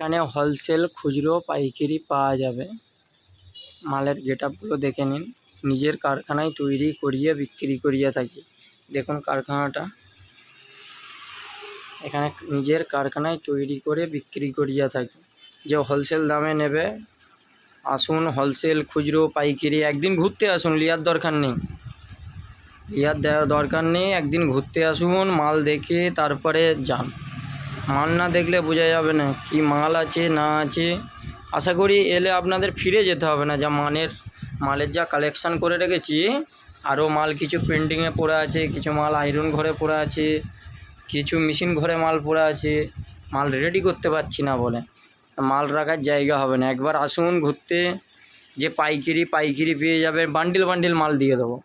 এখানে হোলসেল, খুচরো, পাইকারি পাওয়া যাবে। মালের গেটআপগুলো দেখে নিন। নিজের কারখানায় তৈরি করিয়ে বিক্রি করিয়ে থাকি। দেখুন কারখানাটা, এখানে নিজের কারখানায় তৈরি করে বিক্রি করিয়ে থাকি। যে হোলসেল দামে নেবে আসুন, হোলসেল, খুচরো, পাইকারি একদিন ঘুরতে আসুন, লিয়ার দরকার নেই, লিয়ার দেওয়ার দরকার নেই। একদিন ঘুরতে আসুন, মাল দেখে তারপরে যান। মাল না দেখলে বোঝা যাবে না কি মাল আছে না আছে। আশা করি এলে আপনাদের ফিরে যেতে হবে না। যা মালের যা কালেকশান করে রেখেছি, আরও মাল কিছু পেন্টিংয়ে পড়ে আছে, কিছু মাল আয়রন ঘরে পড়ে আছে, কিছু মেশিন ঘরে মাল পড়ে আছে। মাল রেডি করতে পারছি না বলে মাল রাখার জায়গা হবে না। একবার আসুন ঘুরতে, যে পাইকারি পেয়ে যাবে, বান্ডিল বান্ডিল মাল দিয়ে দেবো।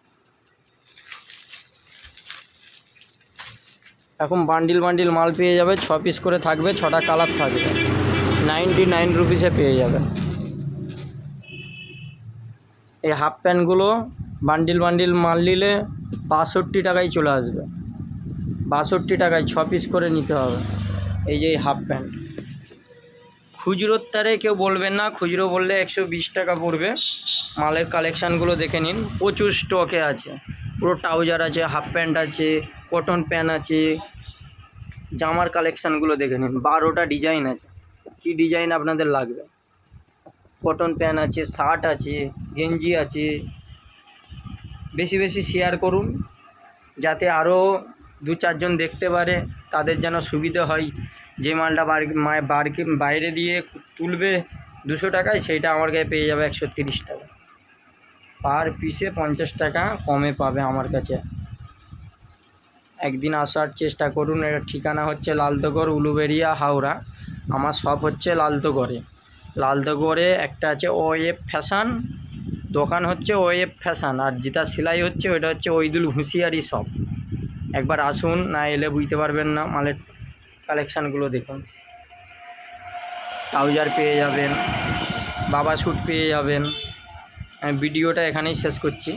এখন বান্ডিল মাল পেয়ে যাবে, 6 পিস করে থাকবে, 6টা কালার থাকবে, 99 রুপিসে পেয়ে যাবে। এই হাফ প্যান্টগুলো বান্ডিল মাল নিলে 62 টাকায় চলে আসবে। 62 টাকায় 6 পিস করে নিতে হবে। এই যে হাফ প্যান্ট খুচরোর তারে কেউ বলবেন না, খুচরো বললে 120 টাকা পড়বে। মালের কালেকশানগুলো দেখে নিন, প্রচুর স্টকে আছে। পুরো ট্রাউজার আছে, হাফ প্যান্ট আছে, কটন প্যান্ট আছে। জামার কালেকশানগুলো দেখে নিন, 12টা ডিজাইন আছে। কি ডিজাইন আপনাদের লাগবে? কটন প্যান্ট আছে, শার্ট আছে, গেঞ্জি আছে। বেশি শেয়ার করুন, যাতে আরও 2-4 জন দেখতে পারে, তাদের যেন সুবিধা হয়। যে মালটা বাইরে দিয়ে তুলবে 200 টাকায়, সেইটা আমার কাছে পেয়ে যাবে 130 টাকা। পার পিসে 50 টাকা কমে পাবে আমার কাছে। একদিন আসার চেষ্টা করুন। এর ঠিকানা হচ্ছে লালদগড়, উলুবেড়িয়া, হাওড়া। আমার শপ হচ্ছে লালদগড়ে একটা আছে ওএফ ফ্যাশন, দোকান হচ্ছে ওএফ ফ্যাশন, আর যেটা সেলাই হচ্ছে ওইটা হচ্ছে ওইদুল হুঁশিয়ারি শপ। একবার আসুন, না এলে বুঝতে পারবেন না। মালের কালেকশানগুলো দেখুন, ট্রাউজার পেয়ে যাবেন, বাবা স্যুট পেয়ে যাবেন। আমি ভিডিওটা এখানেই শেষ করছি।